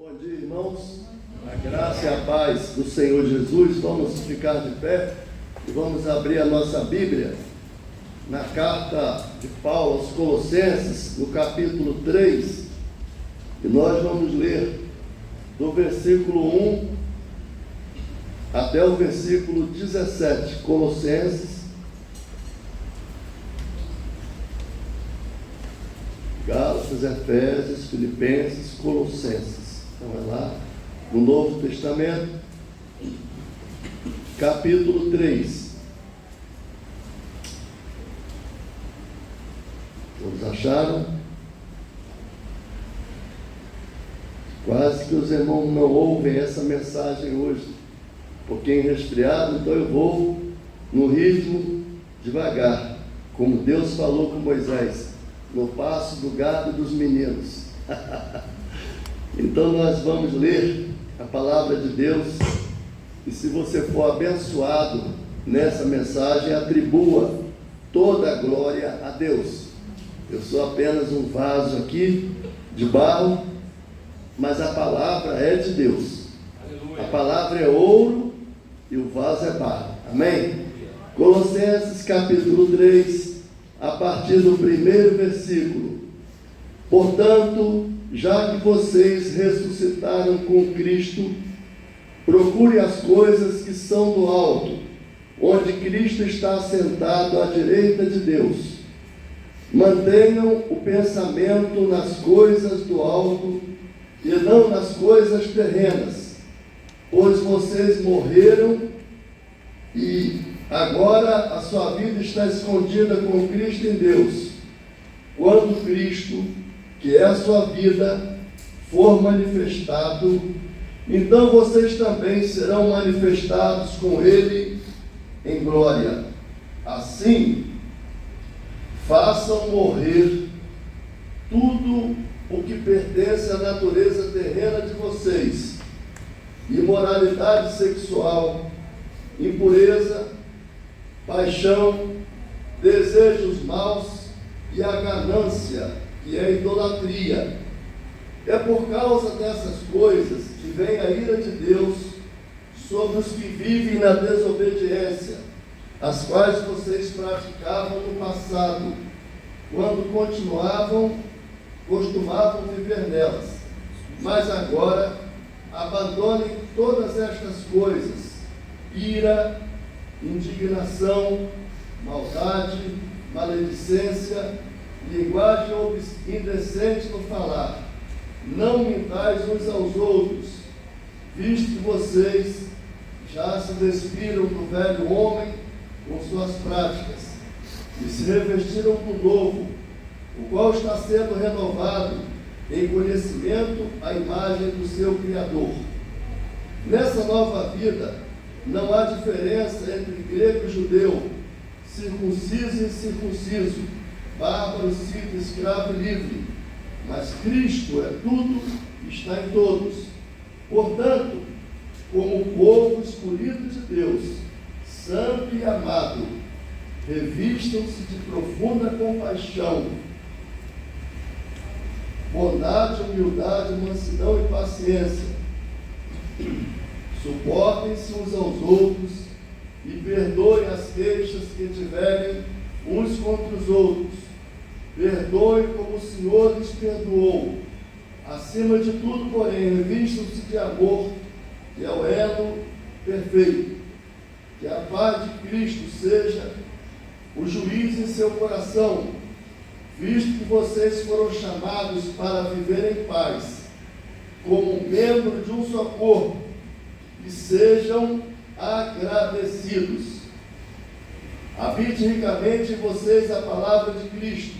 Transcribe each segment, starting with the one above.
Bom dia, irmãos. A graça e a paz do Senhor Jesus. Vamos ficar de pé e vamos abrir a nossa Bíblia na carta de Paulo aos Colossenses, no capítulo 3. E nós vamos ler do versículo 1 até o versículo 17. Colossenses, Gálatas, Efésios, Filipenses, Colossenses. Então é lá no Novo Testamento, capítulo 3. Todos acharam? Quase que os irmãos não ouvem essa mensagem hoje. Um pouquinho resfriado, então eu vou no ritmo devagar, como Deus falou com Moisés, no passo do gado e dos meninos. Então nós vamos ler a palavra de Deus, e se você for abençoado nessa mensagem, atribua toda a glória a Deus. Eu sou apenas um vaso aqui de barro, mas a palavra é de Deus. Aleluia. A palavra é ouro e o vaso é barro. Amém? Colossenses capítulo 3, a partir do primeiro versículo. Portanto, já que vocês ressuscitaram com Cristo, procure as coisas que são do alto, onde Cristo está assentado à direita de Deus. Mantenham o pensamento nas coisas do alto e não nas coisas terrenas, pois vocês morreram e agora a sua vida está escondida com Cristo em Deus. Quando Cristo, que é a sua vida, for manifestado, então vocês também serão manifestados com Ele em glória. Assim, façam morrer tudo o que pertence à natureza terrena de vocês: imoralidade sexual, impureza, paixão, desejos maus e a ganância, que é a idolatria. É por causa dessas coisas que vem a ira de Deus sobre os que vivem na desobediência, as quais vocês praticavam no passado, quando costumavam viver nelas. Mas agora abandonem todas estas coisas: ira, indignação, maldade, maledicência, linguagem indecente no falar. Não mintais uns aos outros, visto que vocês já se despiram do velho homem com suas práticas e se revestiram do novo, o qual está sendo renovado em conhecimento à imagem do seu Criador. Nessa nova vida não há diferença entre grego e judeu, circunciso e incircunciso, bárbaro, cita, escravo e livre, mas Cristo é tudo e está em todos. Portanto, como povo escolhido de Deus, santo e amado, revistam-se de profunda compaixão, bondade, humildade, mansidão e paciência. Suportem-se uns aos outros e perdoem as queixas que tiverem uns contra os outros. Perdoem como o Senhor lhes perdoou. Acima de tudo, porém, revistam-se de amor, que é o elo perfeito. Que a paz de Cristo seja o juiz em seu coração, visto que vocês foram chamados para viver em paz, como membro de um só corpo, e sejam agradecidos. Habite ricamente em vocês a palavra de Cristo.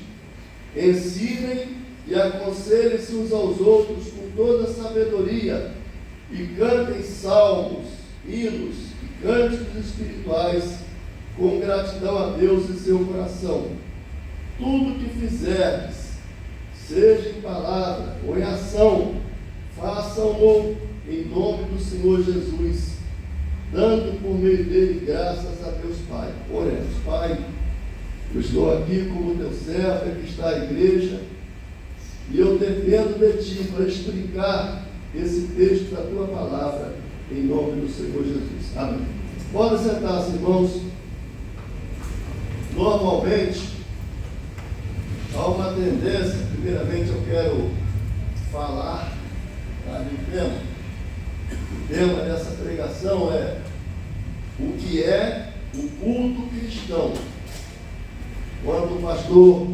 Ensinem e aconselhem-se uns aos outros com toda sabedoria, e cantem salmos, hinos e cânticos espirituais com gratidão a Deus em seu coração. Tudo que fizerdes, seja em palavra ou em ação, façam-no em nome do Senhor Jesus, dando por meio dele graças a Deus Pai. Oremos. Pai, eu estou aqui como teu servo que está à igreja, e eu dependo de ti para explicar esse texto da tua palavra, em nome do Senhor Jesus. Amém. Pode sentar-se, irmãos. Normalmente, há uma tendência, primeiramente eu quero falar do tema. O tema dessa pregação é o que é o culto cristão. Quando o pastor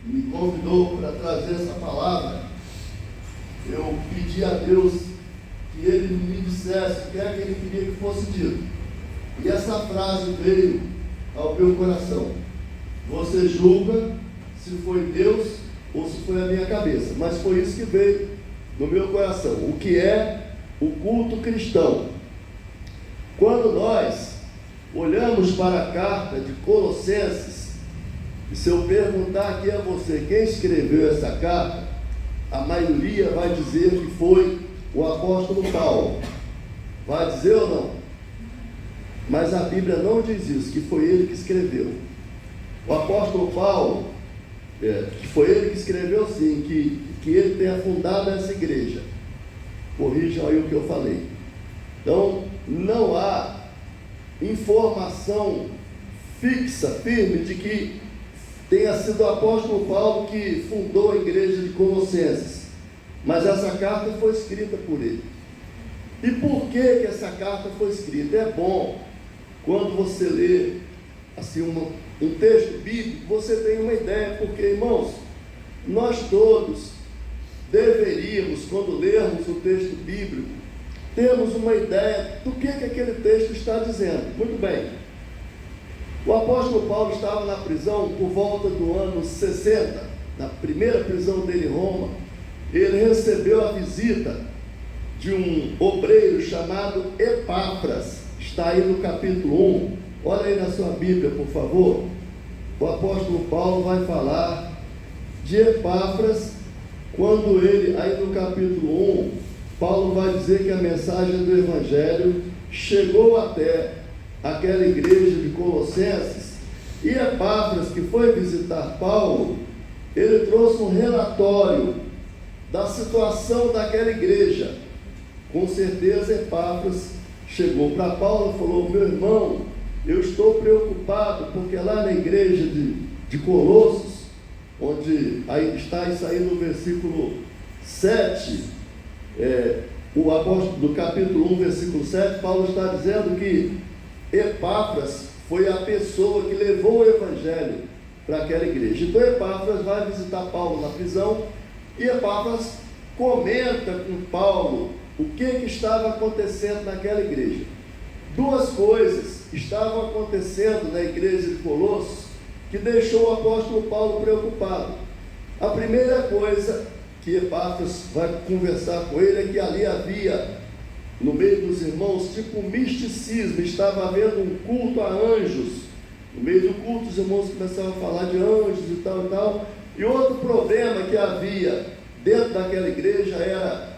me convidou para trazer essa palavra, eu pedi a Deus que ele me dissesse o que é que ele queria que fosse dito. E essa frase veio ao meu coração: você julga se foi Deus ou se foi a minha cabeça. Mas foi isso que veio no meu coração. O que é o culto cristão? Quando nós olhamos para a carta de Colossenses, e se eu perguntar aqui a você quem escreveu essa carta, a maioria vai dizer que foi o apóstolo Paulo. Vai dizer ou não? Mas a Bíblia não diz isso, que foi ele que escreveu. O apóstolo Paulo, que foi ele que escreveu sim, que ele tenha fundado essa igreja. Corrijam aí o que eu falei. Então, não há informação fixa, firme, de que tenha sido o apóstolo Paulo que fundou a igreja de Colossenses. Mas essa carta foi escrita por ele. E por que essa carta foi escrita? É bom, quando você lê assim, um texto bíblico, você tem uma ideia, porque, irmãos, nós todos deveríamos, quando lermos o texto bíblico, termos uma ideia do que aquele texto está dizendo. Muito bem. O apóstolo Paulo estava na prisão por volta do ano 60, na primeira prisão dele em Roma. Ele recebeu a visita de um obreiro chamado Epáfras. Está aí no capítulo 1. Olha aí na sua Bíblia, por favor. O apóstolo Paulo vai falar de Epáfras, quando ele, aí no capítulo 1, Paulo vai dizer que a mensagem do Evangelho chegou até aquela igreja de Colossenses, e Epáfras, que foi visitar Paulo, ele trouxe um relatório da situação daquela igreja. Com certeza Epáfras chegou para Paulo e falou: meu irmão, eu estou preocupado, porque lá na igreja de Colossos, onde aí está isso aí no versículo 7, o apóstolo do capítulo 1, versículo 7, Paulo está dizendo que Epáfras foi a pessoa que levou o evangelho para aquela igreja. Então Epáfras vai visitar Paulo na prisão, e Epáfras comenta com Paulo o que estava acontecendo naquela igreja. Duas coisas estavam acontecendo na igreja de Colossos que deixou o apóstolo Paulo preocupado. A primeira coisa que Epáfras vai conversar com ele é que ali havia, no meio dos irmãos, tipo misticismo. Estava havendo um culto a anjos. No meio do culto, os irmãos começaram a falar de anjos e tal e tal. E outro problema que havia dentro daquela igreja era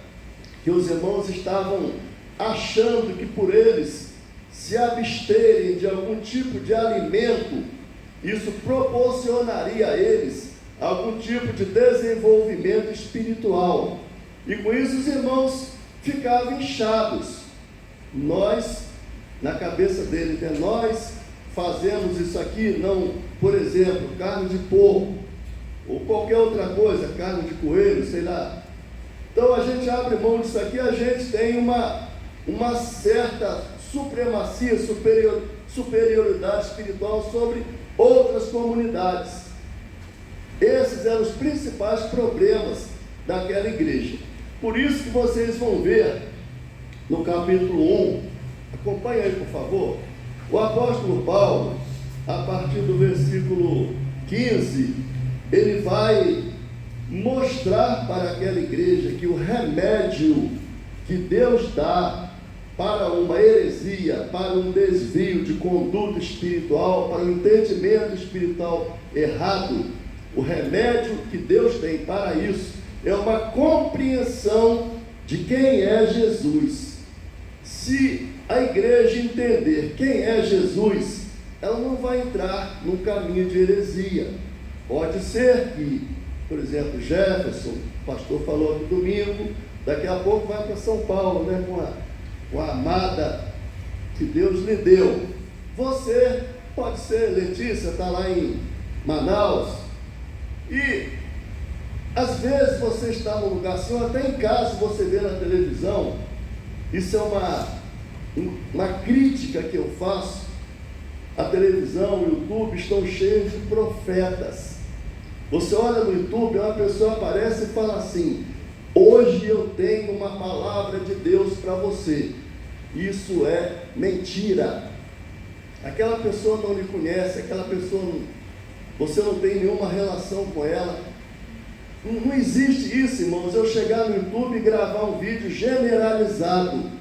que os irmãos estavam achando que por eles se absterem de algum tipo de alimento, isso proporcionaria a eles algum tipo de desenvolvimento espiritual. E com isso os irmãos ficavam inchados. Nós, na cabeça deles, nós fazemos isso aqui, não, por exemplo, carne de porco, ou qualquer outra coisa, carne de coelho, sei lá. Então a gente abre mão disso aqui, a gente tem uma certa supremacia, superioridade espiritual sobre outras comunidades. Esses eram os principais problemas daquela igreja. Por isso que vocês vão ver no capítulo 1, acompanhe aí por favor, o apóstolo Paulo, a partir do versículo 15, ele vai mostrar para aquela igreja que o remédio que Deus dá para uma heresia, para um desvio de conduta espiritual, para um entendimento espiritual errado, o remédio que Deus tem para isso é uma compreensão de quem é Jesus. Se a igreja entender quem é Jesus, ela não vai entrar num caminho de heresia. Pode ser que por exemplo, Jefferson, o pastor falou aqui domingo, daqui a pouco vai para São Paulo, né, com a amada que Deus lhe deu. Você pode ser, Letícia, está lá em Manaus, e às vezes você está num lugar assim, ou até em casa você vê na televisão. Isso é uma crítica que eu faço. A televisão, o YouTube estão cheios de profetas. Você olha no YouTube, uma pessoa aparece e fala assim: hoje eu tenho uma palavra de Deus para você. Isso é mentira. Aquela pessoa não lhe conhece, aquela pessoa você não tem nenhuma relação com ela. Não existe isso, irmãos, eu chegar no YouTube e gravar um vídeo generalizado.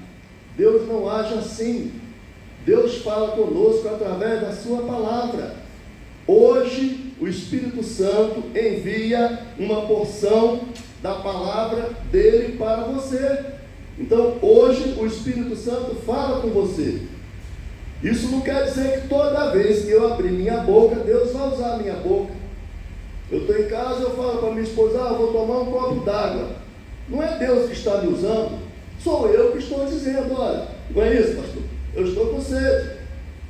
Deus não age assim. Deus fala conosco através da sua palavra. Hoje o Espírito Santo envia uma porção da palavra dele para você. Então hoje o Espírito Santo fala com você. Isso não quer dizer que toda vez que eu abrir minha boca, Deus vai usar a minha boca. Eu estou em casa, eu falo para minha esposa: eu vou tomar um copo d'água. Não é Deus que está me usando, sou eu que estou dizendo: olha, não é isso, pastor? Eu estou com sede,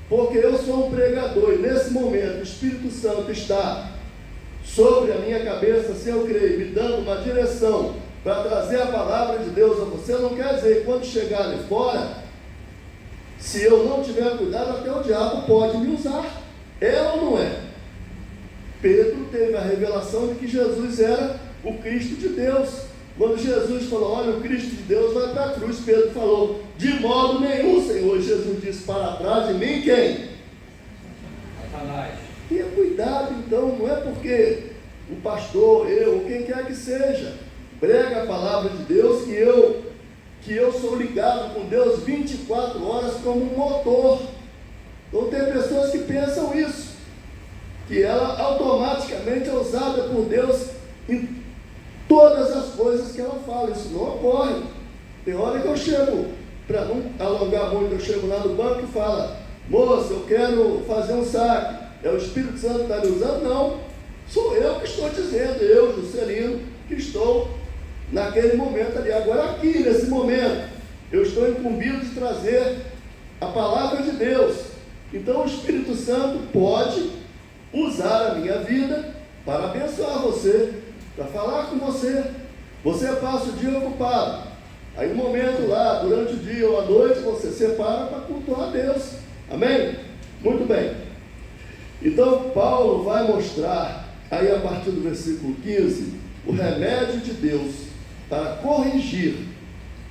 porque eu sou um pregador, e nesse momento o Espírito Santo está sobre a minha cabeça, se eu creio, me dando uma direção para trazer a palavra de Deus a você. Não quer dizer que quando chegar ali fora, se eu não tiver cuidado, até o diabo pode me usar. É ou não é? Pedro teve a revelação de que Jesus era o Cristo de Deus. Quando Jesus falou: olha, o Cristo de Deus vai para a cruz, Pedro falou: de modo nenhum, Senhor. Jesus disse: para trás de mim quem? Satanás. Tenha cuidado, então, não é porque o pastor, eu, ou quem quer que seja, prega a palavra de Deus, que eu sou ligado com Deus 24 horas como um motor. Então tem pessoas que pensam isso, que ela automaticamente é usada por Deus em todas as coisas que ela fala. Isso não ocorre. Tem hora que eu chego, para não alongar muito, eu chego lá no banco e falo: moça, eu quero fazer um saque. É o Espírito Santo que está me usando? Não, sou eu que estou dizendo, eu, Juscelino, que estou naquele momento ali. Agora aqui, nesse momento, eu estou incumbido de trazer a palavra de Deus. Então o Espírito Santo pode usar a minha vida para abençoar você, para falar com você. Você passa o dia ocupado, aí um momento lá, durante o dia ou à noite, você separa para cultuar a Deus. Amém? Muito bem. Então Paulo vai mostrar aí a partir do versículo 15 o remédio de Deus para corrigir,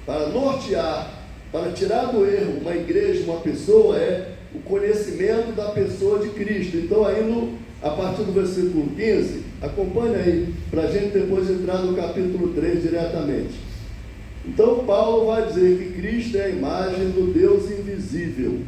para nortear, para tirar do erro uma igreja, uma pessoa, é o conhecimento da pessoa de Cristo. Então aí a partir do versículo 15, acompanha aí, para a gente depois entrar no capítulo 3 diretamente. Então Paulo vai dizer que Cristo é a imagem do Deus invisível.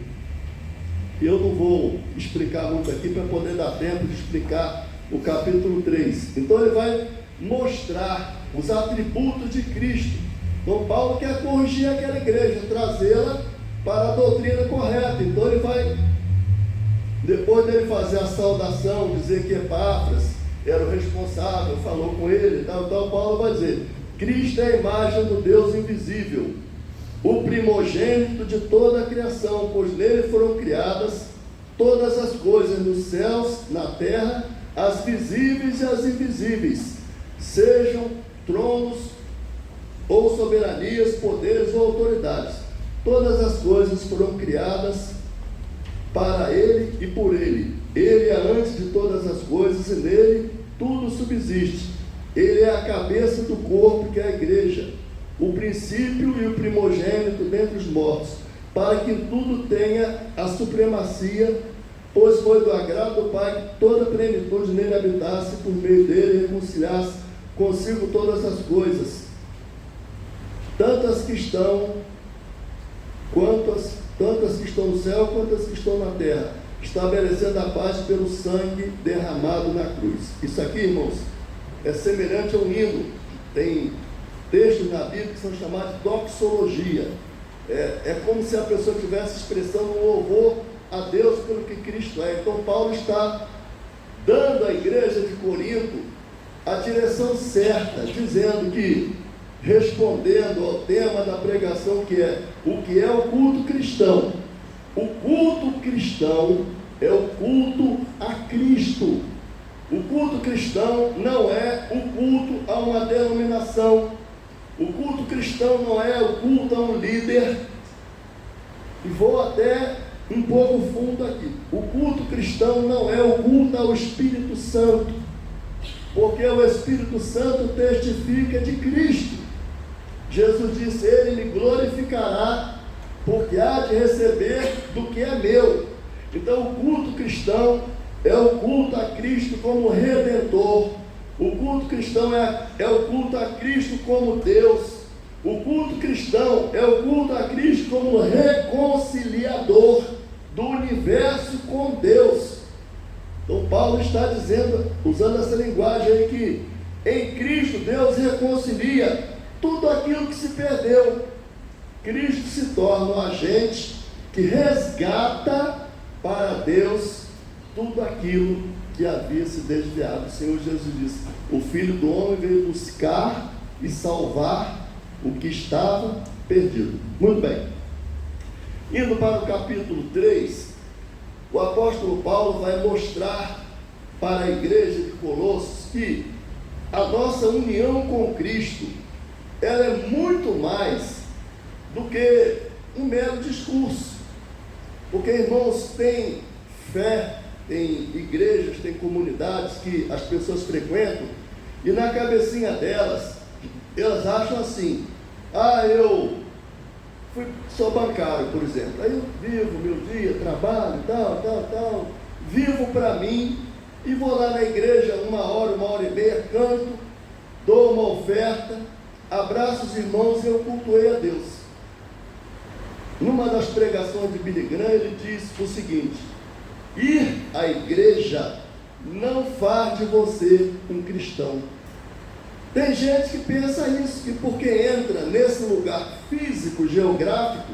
Eu não vou explicar muito aqui para poder dar tempo de explicar o capítulo 3. Então ele vai mostrar os atributos de Cristo. Então Paulo quer corrigir aquela igreja, trazê-la para a doutrina correta. Então ele vai, depois dele fazer a saudação, dizer que Epáfras era o responsável, falou com ele, tal, Paulo vai dizer: Cristo é a imagem do Deus invisível, o primogênito de toda a criação, pois nele foram criadas todas as coisas nos céus, na terra, as visíveis e as invisíveis, sejam tronos ou soberanias, poderes ou autoridades. Todas as coisas foram criadas para ele e por ele. Ele é antes de todas as coisas e nele tudo subsiste. Ele é a cabeça do corpo, que é a igreja, o princípio e o primogênito dentre os mortos, para que tudo tenha a supremacia, pois foi do agrado do Pai que toda a plenitude nele habitasse, por meio dele reconciliasse consigo todas as coisas, tantas que estão no céu, quanto as que estão na terra, estabelecendo a paz pelo sangue derramado na cruz. Isso aqui, irmãos, é semelhante a um hino. Tem textos na Bíblia que são chamados de doxologia. É como se a pessoa estivesse expressando um louvor a Deus pelo que Cristo é. Então Paulo está dando à igreja de Corinto a direção certa, dizendo que, respondendo ao tema da pregação, que é o que é o culto cristão. O culto cristão é o culto a Cristo. O culto cristão não é o culto a uma denominação. O culto cristão não é o culto a um líder. E vou até um pouco fundo aqui. O culto cristão não é o culto ao Espírito Santo, porque o Espírito Santo testifica de Cristo. Jesus disse: Ele me glorificará, porque há de receber do que é meu. Então o culto cristão é o culto a Cristo como Redentor. O culto cristão é o culto a Cristo como Deus. O culto cristão é o culto a Cristo como reconciliador do universo com Deus. Então Paulo está dizendo, usando essa linguagem aí, que em Cristo Deus reconcilia tudo aquilo que se perdeu. Cristo se torna um agente que resgata para Deus tudo aquilo que havia se desviado. O Senhor Jesus disse: o Filho do Homem veio buscar e salvar o que estava perdido. Muito bem. Indo para o capítulo 3, o apóstolo Paulo vai mostrar para a igreja de Colossos que a nossa união com Cristo, ela é muito mais do que um mero discurso. Porque, irmãos, tem fé, tem igrejas, tem comunidades que as pessoas frequentam, e na cabecinha delas, elas acham assim: eu sou bancário, por exemplo, aí eu vivo meu dia, trabalho, tal, vivo para mim, e vou lá na igreja 1 hora e meia, canto, dou uma oferta, abraço os irmãos e eu cultuei a Deus. Numa das pregações de Billy Graham, ele diz o seguinte: ir à igreja não faz de você um cristão. Tem gente que pensa isso, que porque entra nesse lugar físico, geográfico,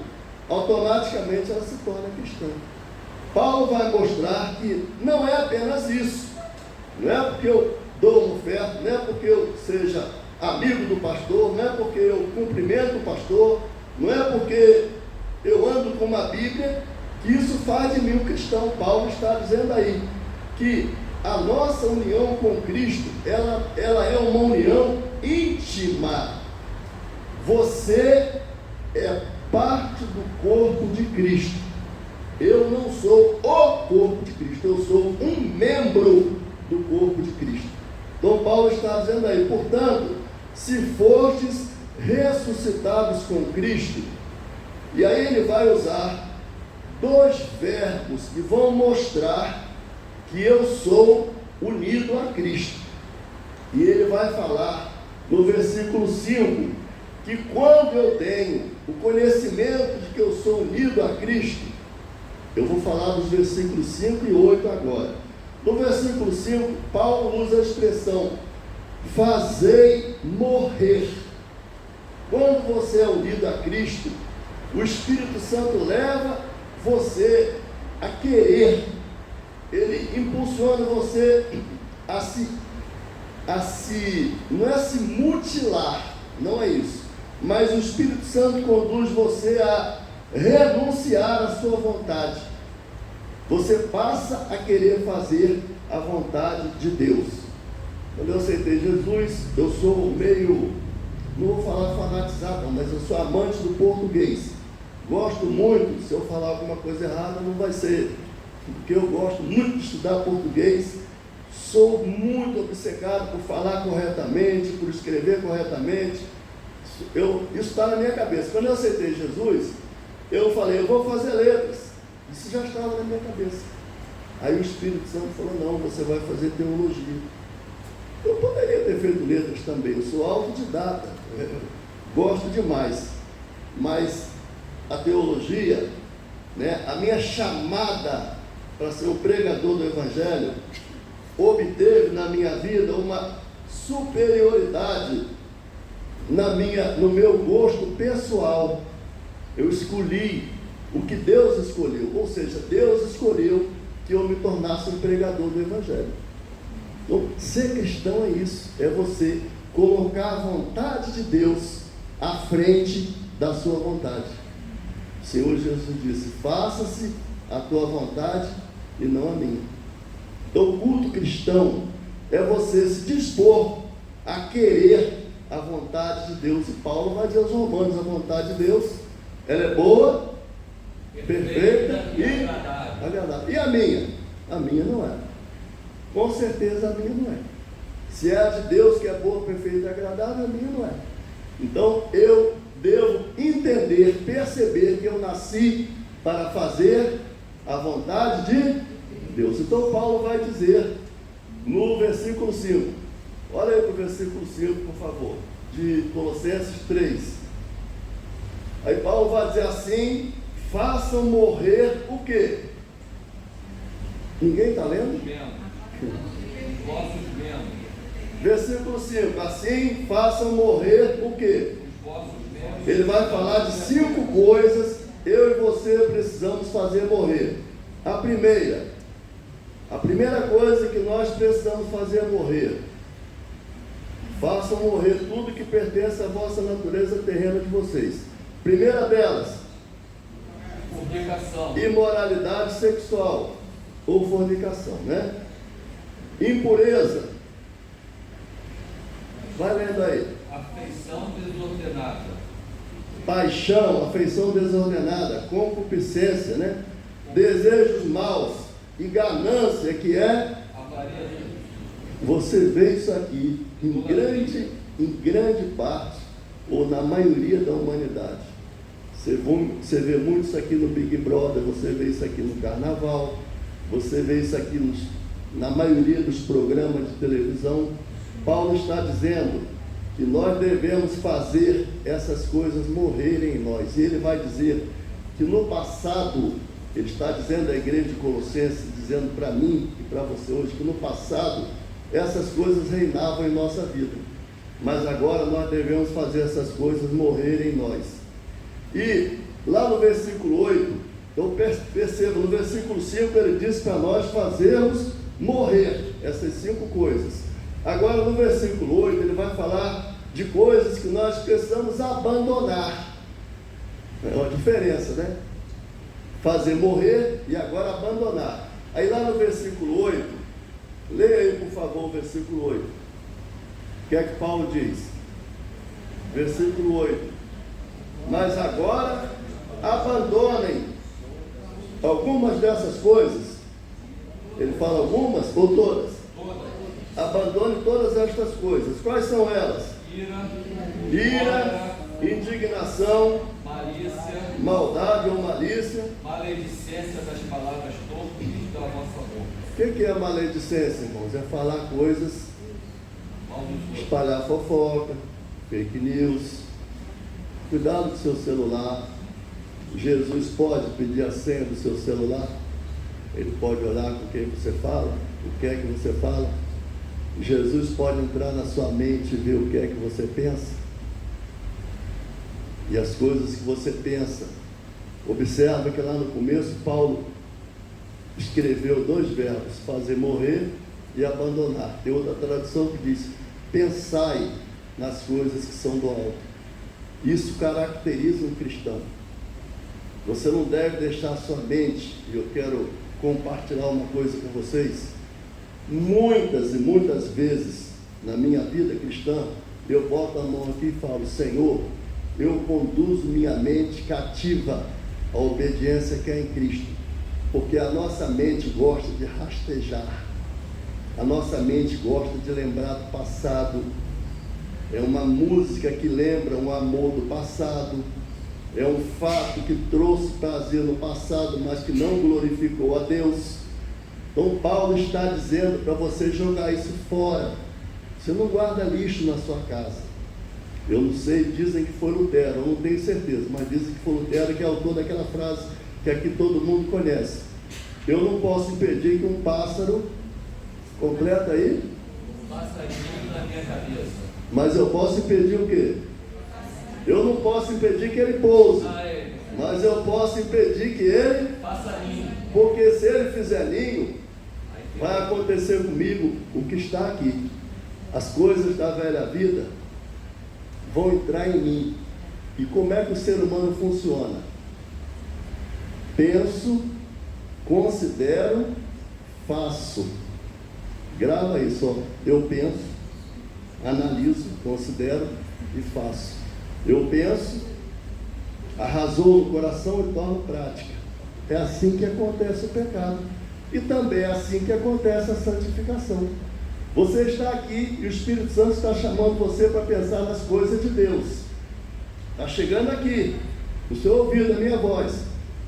automaticamente ela se torna cristã. Paulo vai mostrar que não é apenas isso. Não é porque eu dou uma oferta, não é porque eu seja amigo do pastor, não é porque eu cumprimento o pastor, não é porque eu ando com uma Bíblia, que isso faz de mim um cristão. Paulo está dizendo aí que a nossa união com Cristo, ela é uma união íntima. Você é parte do corpo de Cristo. Eu não sou o corpo de Cristo, eu sou um membro do corpo de Cristo. Então Paulo está dizendo aí: portanto, se fostes ressuscitados com Cristo, e aí ele vai usar dois verbos que vão mostrar que eu sou unido a Cristo. E ele vai falar no versículo 5, que quando eu tenho o conhecimento de que eu sou unido a Cristo, eu vou falar dos versículos 5 e 8 agora. No versículo 5, Paulo usa a expressão: fazei morrer. Quando você é unido a Cristo, o Espírito Santo leva você a querer, ele impulsiona você não é se mutilar, não é isso, mas o Espírito Santo conduz você a renunciar à sua vontade. Você passa a querer fazer a vontade de Deus. Quando eu aceitei Jesus, eu sou meio, não vou falar fanatizado, mas eu sou amante do português. Gosto muito. Se eu falar alguma coisa errada, não vai ser, porque eu gosto muito de estudar português. Sou muito obcecado por falar corretamente, por escrever corretamente. Isso está na minha cabeça. Quando eu aceitei Jesus, eu falei: eu vou fazer letras. Isso já estava na minha cabeça. Aí o Espírito Santo falou: não, você vai fazer teologia. Eu poderia ter feito letras também, eu sou autodidata, gosto demais, mas a teologia, a minha chamada para ser um pregador do Evangelho, obteve na minha vida uma superioridade no meu gosto pessoal. Eu escolhi o que Deus escolheu, ou seja, Deus escolheu que eu me tornasse um pregador do Evangelho. Então, ser cristão é isso, é você colocar a vontade de Deus à frente da sua vontade. O Senhor Jesus disse: faça-se a tua vontade e não a minha. Então, o culto cristão é você se dispor a querer a vontade de Deus. E Paulo vai dizer aos Romanos: a vontade de Deus, ela é boa, perfeita e agradável. E a minha? A minha não é. Com certeza a minha não é. Se é a de Deus que é boa, perfeita e agradável, a minha não é. Então eu devo entender, perceber que eu nasci para fazer a vontade de Deus. Então Paulo vai dizer no versículo 5, olha aí para o versículo 5, por favor, de Colossenses 3. Aí Paulo vai dizer assim: façam morrer o quê? Ninguém está lendo? Vossos membros. Versículo 5, assim façam morrer o quê? Ele vai falar de 5 coisas eu e você precisamos fazer morrer. A primeira coisa que nós precisamos fazer morrer: façam morrer tudo que pertence à vossa natureza terrena de vocês. Primeira delas, fornicação, imoralidade sexual ou fornicação, né? Impureza, vai lendo aí. afeição desordenada, Paixão, afeição desordenada, concupiscência, né? Desejos maus e ganância, que é avaria. Você vê isso aqui em grande parte, ou na maioria da humanidade. Você vê muito isso aqui no Big Brother, você vê isso aqui no Carnaval, você vê isso aqui na maioria dos programas de televisão. Paulo está dizendo que nós devemos fazer essas coisas morrerem em nós. E ele vai dizer que no passado, ele está dizendo à igreja de Colossenses, dizendo para mim e para você hoje, que no passado essas coisas reinavam em nossa vida, mas agora nós devemos fazer essas coisas morrerem em nós. E lá no versículo 8, então perceba, no versículo 5 ele diz para nós fazermos morrer essas 5 coisas. Agora no versículo 8 ele vai falar de coisas que nós precisamos abandonar. É uma diferença, né? Fazer morrer e agora abandonar. Aí lá no versículo 8, leia aí por favor o versículo 8. O que é que Paulo diz? Versículo 8. Mas agora abandonem algumas dessas coisas. Ele fala algumas ou todas? Abandone todas estas coisas. Quais são elas? Ira, indignação, malícia, maldade ou malícia, maledicência das palavras torpes da vossa boca. O que é maledicência, irmãos? É falar coisas, espalhar fofoca, fake news. Cuidado com o seu celular. Jesus pode pedir a senha do seu celular? Ele pode olhar com quem você fala, o que é que você fala? Jesus pode entrar na sua mente e ver o que é que você pensa? E as coisas que você pensa. Observa que lá no começo Paulo escreveu 2 verbos: fazer morrer e abandonar. Tem outra tradução que diz: pensai nas coisas que são do alto. Isso caracteriza um cristão. Você não deve deixar a sua mente, e eu quero compartilhar uma coisa com vocês. Muitas e muitas vezes na minha vida cristã, eu boto a mão aqui e falo: Senhor, eu conduzo minha mente cativa à obediência que é em Cristo, porque a nossa mente gosta de rastejar, a nossa mente gosta de lembrar do passado. É uma música que lembra um amor do passado, é um fato que trouxe prazer no passado, mas que não glorificou a Deus. Então Paulo está dizendo para você jogar isso fora. Você não guarda lixo na sua casa. Eu não sei, dizem que foi Lutero, eu não tenho certeza, mas dizem que foi Lutero que é autor daquela frase que aqui todo mundo conhece: eu não posso impedir que um pássaro, completa aí, passarinho na minha cabeça, mas eu posso impedir o quê? Eu não posso impedir que ele pouse, mas eu posso impedir que ele faça ninho. Porque se ele fizer ninho, vai acontecer comigo o que está aqui. As coisas da velha vida vão entrar em mim. E como é que o ser humano funciona? Penso, considero, faço. Grava isso, ó. Eu penso, analiso, considero e faço. Eu penso, arrasou no coração e torno prática. É assim que acontece o pecado. E também é assim que acontece a santificação. Você está aqui e o Espírito Santo está chamando você para pensar nas coisas de Deus. Está chegando aqui, no seu ouvido, a minha voz.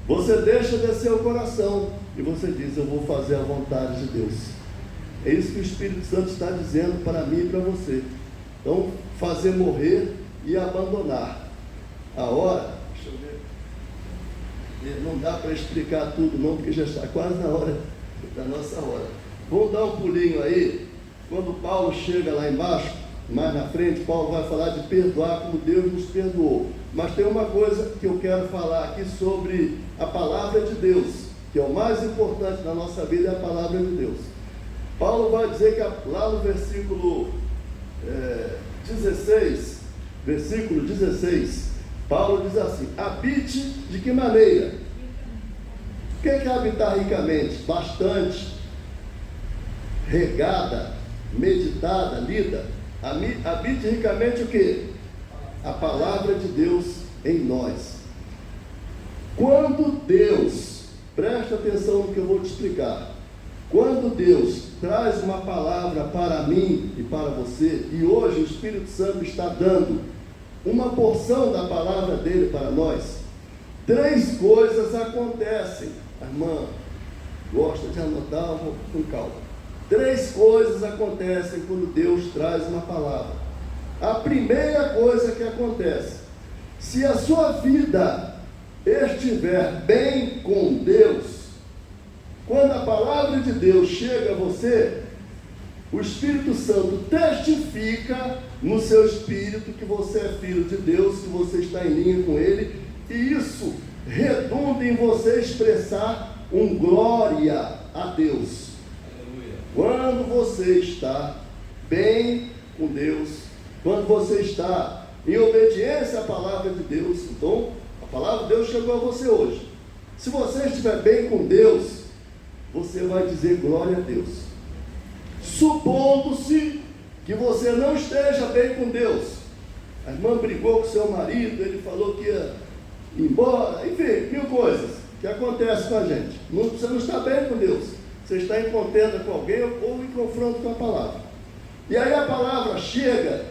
Você deixa descer o coração e você diz: eu vou fazer a vontade de Deus. É isso que o Espírito Santo está dizendo para mim e para você. Então, fazer morrer e abandonar. A hora, deixa eu ver, não dá para explicar tudo não, porque já está quase na hora da nossa hora. Vamos dar um pulinho aí. Quando Paulo chega lá embaixo, mais na frente, Paulo vai falar de perdoar como Deus nos perdoou. Mas tem uma coisa que eu quero falar aqui sobre a palavra de Deus, que é o mais importante na nossa vida, é a palavra de Deus. Paulo vai dizer que lá no versículo 16, Paulo diz assim: habite de que maneira? O que é habitar ricamente? Bastante, regada, meditada, lida. Habite ricamente o quê? A palavra de Deus em nós. Quando Deus, presta atenção no que eu vou te explicar, quando Deus traz uma palavra para mim e para você, e hoje o Espírito Santo está dando uma porção da palavra dele para nós, 3 coisas acontecem. A irmã gosta de anotar, vou com calma. 3 coisas acontecem quando Deus traz uma palavra. A primeira coisa que acontece: se a sua vida estiver bem com Deus, quando a palavra de Deus chega a você, o Espírito Santo testifica no seu espírito que você é filho de Deus, que você está em linha com Ele, e isso redunda em você expressar um glória a Deus. Aleluia. Quando você está bem com Deus, quando você está em obediência à palavra de Deus, então a palavra de Deus chegou a você hoje. Se você estiver bem com Deus, você vai dizer glória a Deus. Supondo-se que você não esteja bem com Deus, a irmã brigou com seu marido, ele falou que ia embora, enfim, 1000 coisas que acontecem com a gente. Você não está bem com Deus, você está em contenda com alguém ou em confronto com a palavra. E aí a palavra chega,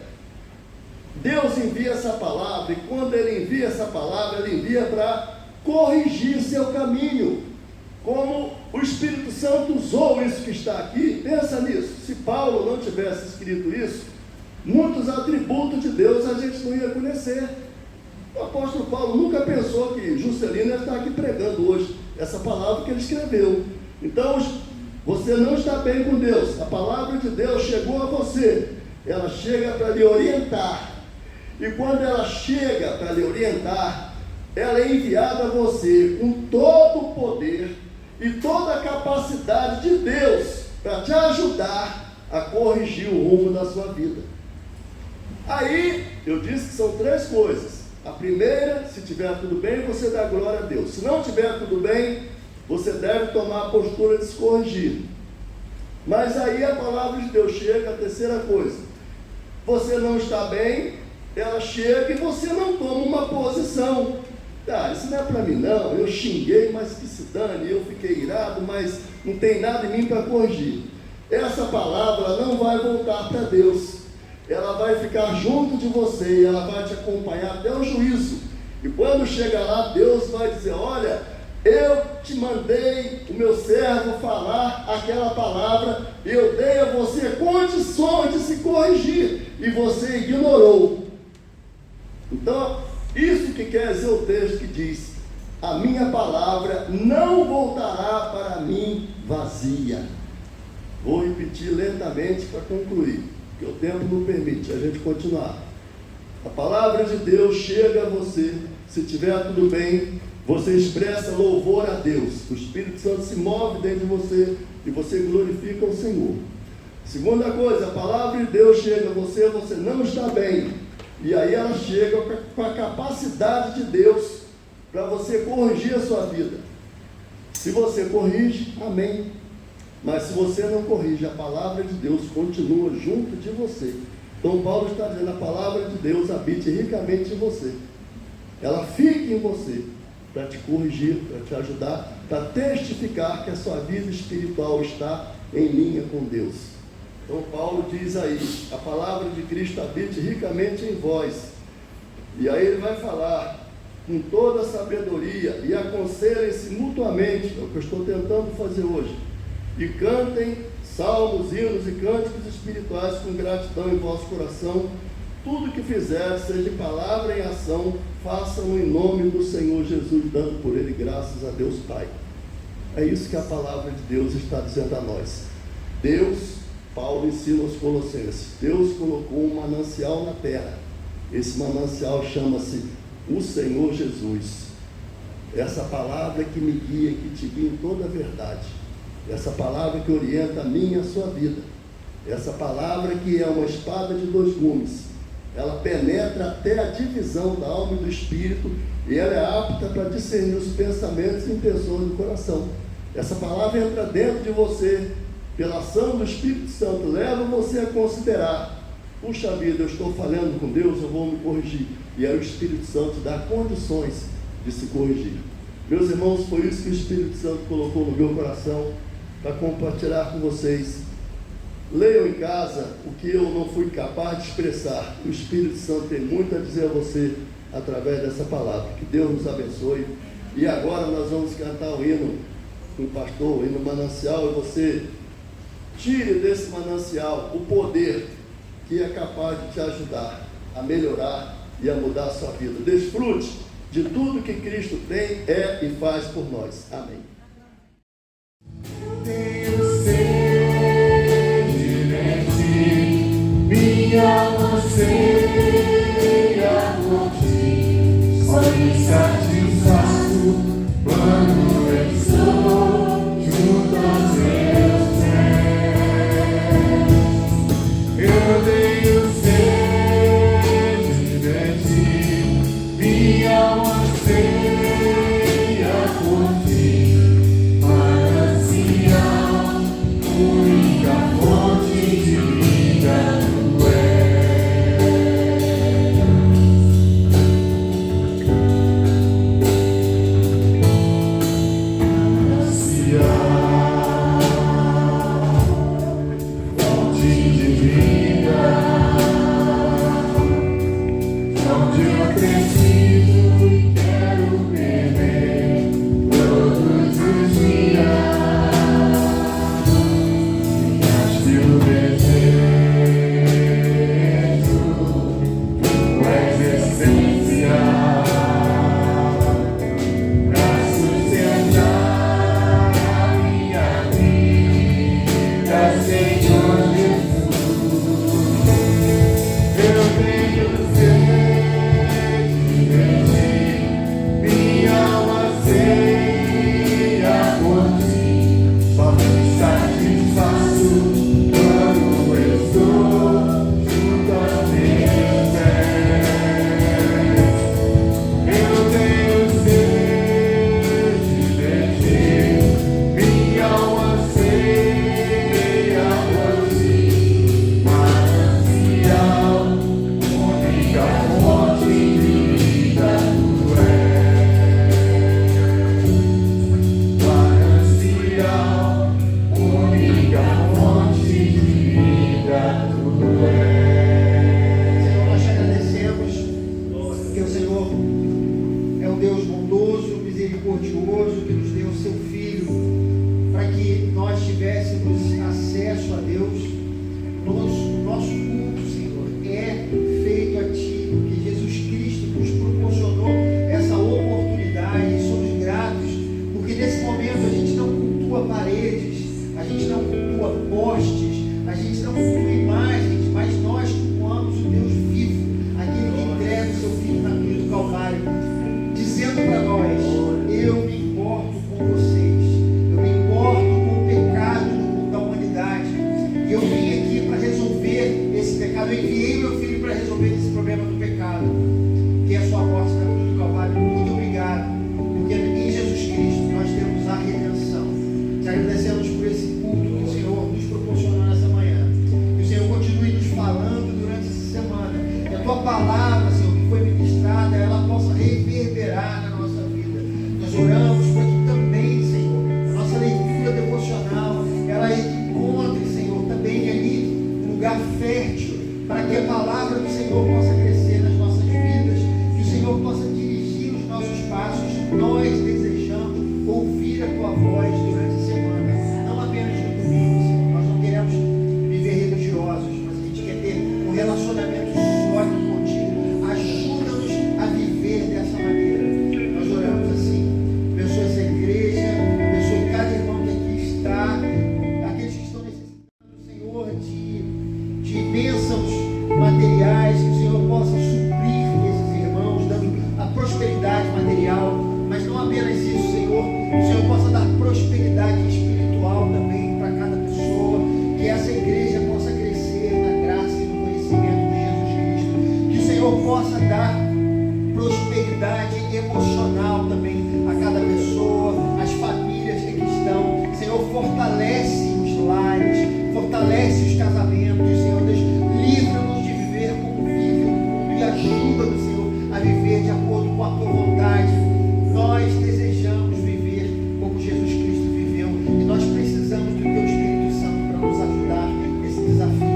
Deus envia essa palavra, e quando Ele envia essa palavra, Ele envia para corrigir seu caminho. Como o Espírito Santo usou isso que está aqui, pensa nisso. Se Paulo não tivesse escrito isso, muitos atributos de Deus a gente não ia conhecer. O apóstolo Paulo nunca pensou que Juscelino ia estar aqui pregando hoje essa palavra que ele escreveu. Então, você não está bem com Deus, a palavra de Deus chegou a você, ela chega para lhe orientar, e quando ela chega para lhe orientar, ela é enviada a você com todo o poder e toda a capacidade de Deus para te ajudar a corrigir o rumo da sua vida. Aí, eu disse que são 3 coisas. A primeira, se tiver tudo bem, você dá glória a Deus. Se não tiver tudo bem, você deve tomar a postura de se corrigir. Mas aí a palavra de Deus chega, a terceira coisa. Você não está bem, ela chega e você não toma uma posição. Isso não é para mim não, eu xinguei, mas que se dane, eu fiquei irado, mas não tem nada em mim para corrigir. Essa palavra não vai voltar para Deus, ela vai ficar junto de você, e ela vai te acompanhar até o juízo. E quando chegar lá, Deus vai dizer: olha, eu te mandei o meu servo falar aquela palavra, eu dei a você condições de se corrigir, e você ignorou. Então, isso que quer dizer o texto que diz: a minha palavra não voltará para mim vazia. Vou repetir lentamente para concluir, porque o tempo não permite a gente continuar. A palavra de Deus chega a você. Se tiver tudo bem, você expressa louvor a Deus. O Espírito Santo se move dentro de você e você glorifica o Senhor. Segunda coisa, a palavra de Deus chega a você, você não está bem. E aí ela chega com a capacidade de Deus para você corrigir a sua vida. Se você corrige, amém. Mas se você não corrige, a palavra de Deus continua junto de você. Então Paulo está dizendo, a palavra de Deus habite ricamente em você. Ela fica em você para te corrigir, para te ajudar, para testificar que a sua vida espiritual está em linha com Deus. Então Paulo diz aí, a palavra de Cristo habite ricamente em vós. E aí ele vai falar com toda a sabedoria e aconselhem-se mutuamente, é o que eu estou tentando fazer hoje. E cantem salmos, hinos e cânticos espirituais com gratidão em vosso coração. Tudo que fizer, seja em palavra e em ação, façam em nome do Senhor Jesus, dando por ele graças a Deus Pai. É isso que a palavra de Deus está dizendo a nós. Deus, Paulo ensina aos Colossenses, Deus colocou um manancial na terra. Esse manancial chama-se o Senhor Jesus. Essa palavra que me guia, que te guia em toda a verdade. Essa palavra que orienta a minha e a sua vida. Essa palavra que é uma espada de dois gumes. Ela penetra até a divisão da alma e do espírito, e ela é apta para discernir os pensamentos e intenções do coração. Essa palavra entra dentro de você, pela ação do Espírito Santo, leva você a considerar, puxa vida, eu estou falhando com Deus, eu vou me corrigir. E aí o Espírito Santo dá condições de se corrigir. Meus irmãos, foi isso que o Espírito Santo colocou no meu coração, para compartilhar com vocês. Leiam em casa o que eu não fui capaz de expressar. O Espírito Santo tem muito a dizer a você através dessa palavra. Que Deus nos abençoe. E agora nós vamos cantar o hino com o pastor, o hino manancial, e você tire desse manancial o poder que é capaz de te ajudar a melhorar e a mudar a sua vida. Desfrute de tudo que Cristo tem, é e faz por nós. Amém. Minha alma anseia por ti, só me satisfaço quando eu estou junto aos teus pés. Eu tenho sede de ti, minha alma anseia por ti, manancial, única fonte de vida. palavra, Senhor, que foi ministrada, ela possa reverberar na nossa vida. Nós oramos para que também, Senhor, a nossa leitura devocional, ela encontre, Senhor, também ali um lugar fértil, para que a palavra do Senhor possa crescer nas nossas vidas, que o Senhor possa dirigir os nossos passos. Nós desejamos ouvir a Tua voz durante a semana, não apenas no domingo, Senhor. Nós não queremos viver religiosos, mas a gente quer ter um relacionamento sólido contigo. Ajuda-nos a viver dessa maneira. Nós oramos assim. Abençoe essa igreja, abençoe cada irmão que aqui está, aqueles que estão necessitando, Senhor, de bênçãos materiais, que o Senhor possa suprir esses irmãos, dando a prosperidade material, mas não apenas isso, Senhor, que o Senhor possa dar prosperidade espiritual também para cada pessoa, que essa igreja possa crescer na graça e no conhecimento de Jesus Cristo, que o Senhor possa dar prosperidade emocional também a cada pessoa, as famílias que aqui estão. Senhor, fortalece os lares, fortalece os casamentos, Senhor Deus, livra-nos de viver como vive o mundo e ajuda-nos, Senhor, a viver de acordo com a Tua vontade. Nós desejamos viver como Jesus Cristo viveu e nós precisamos do Teu Espírito Santo para nos ajudar nesse desafio.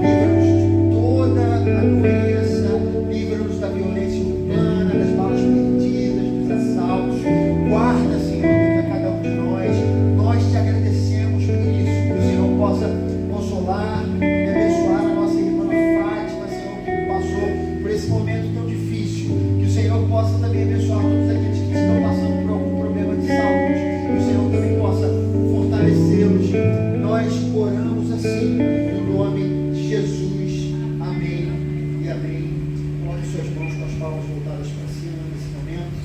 Livra-nos de toda a doença, livra-nos da violência urbana, das balas perdidas, dos assaltos. Guarda, Senhor, a cada um de nós. Nós te agradecemos por isso, que o Senhor possa consolar e abençoar a nossa irmã Fátima, Senhor, que passou por esse momento tão difícil. Que o Senhor possa também abençoar todos aqueles que estão passando por algum problema de saúde. Que o Senhor também possa fortalecê-los. Nós oramos assim, no nome de Jesus. Amém e amém. Coloque suas mãos com as palmas voltadas para cima nesse momento.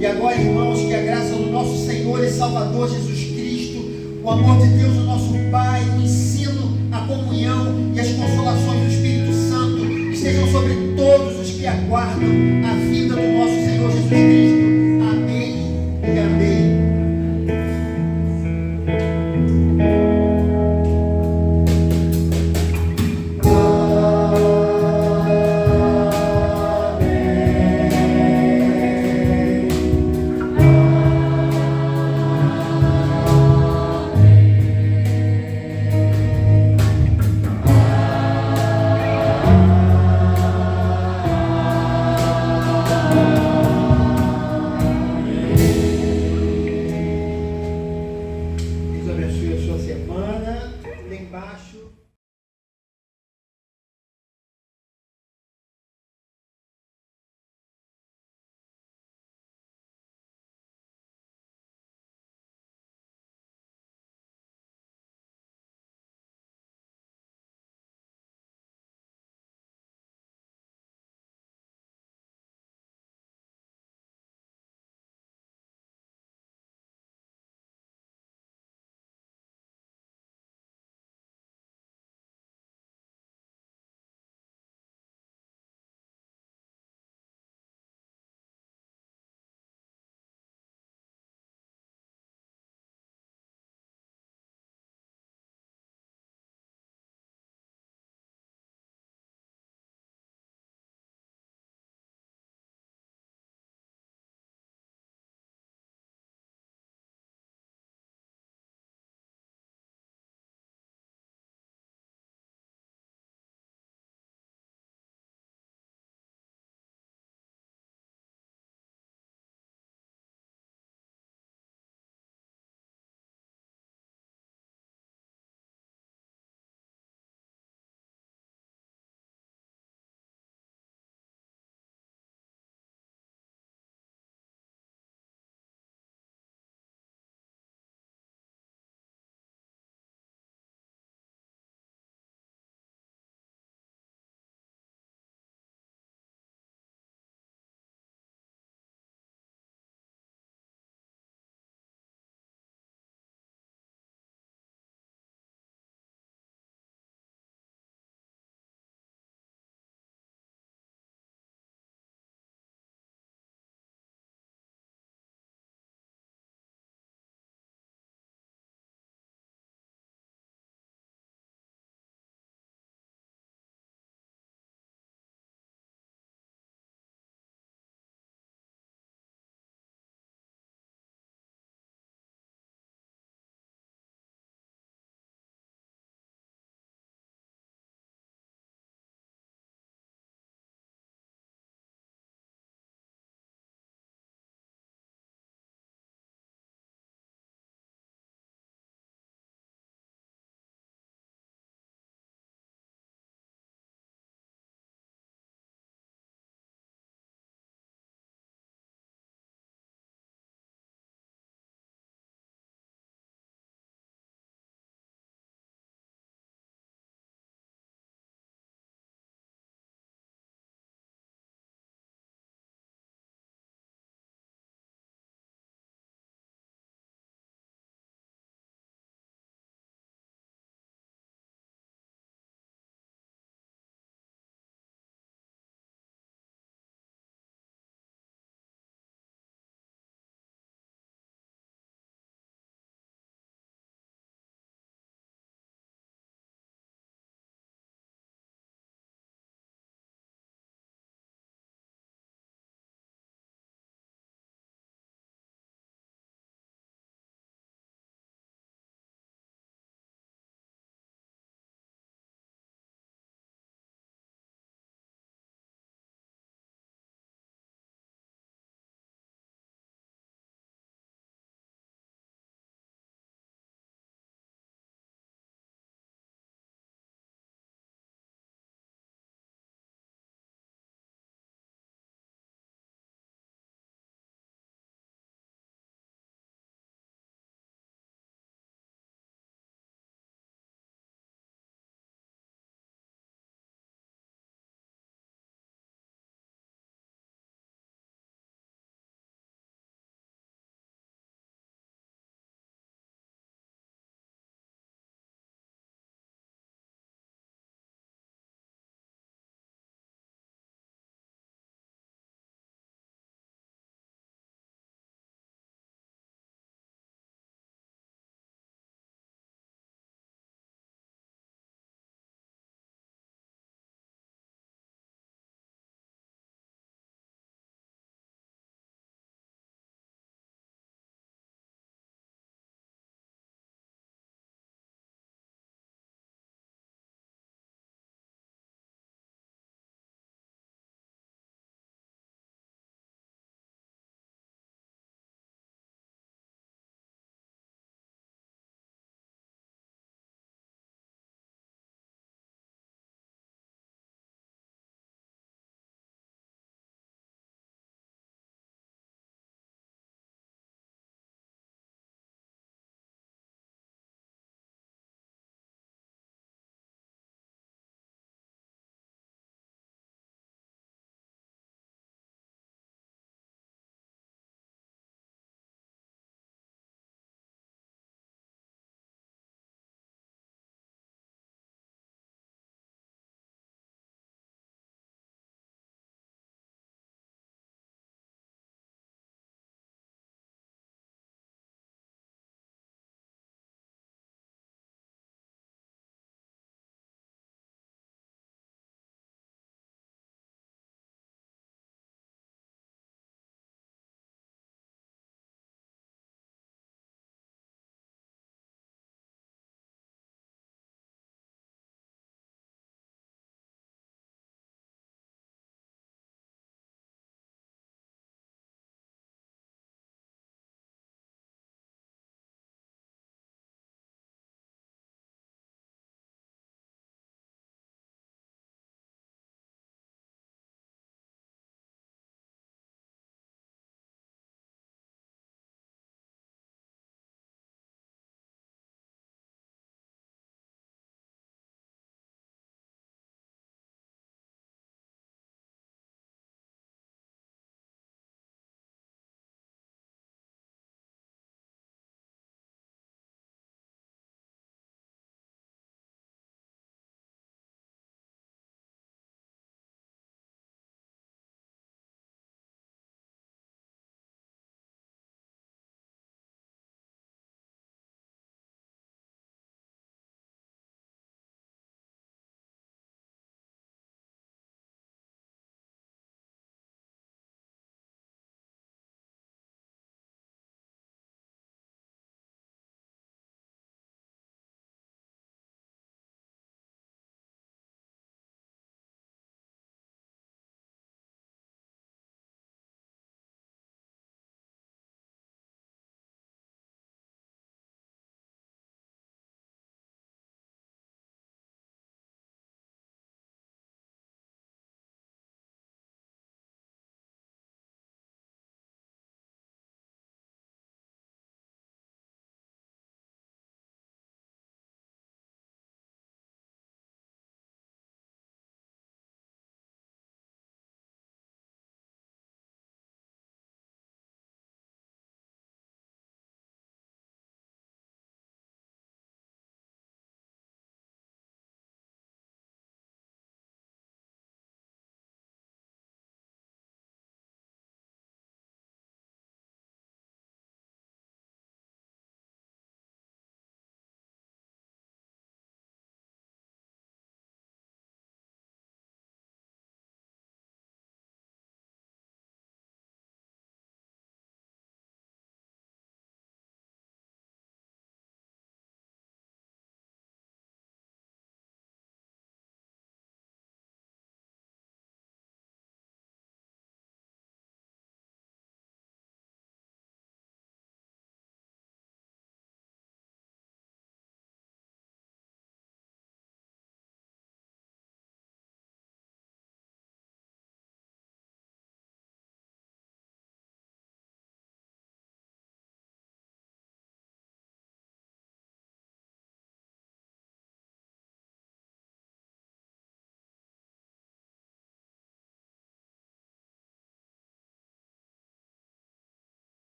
E agora, irmãos, que a graça do nosso Senhor e Salvador Jesus Cristo, o amor de Deus, o nosso Pai, o ensino, a comunhão e as consolações do Espírito Santo estejam sobre todos os que aguardam a vinda do nosso Senhor Jesus Cristo. Amém e amém. Deus abençoe a sua semana. Lá embaixo.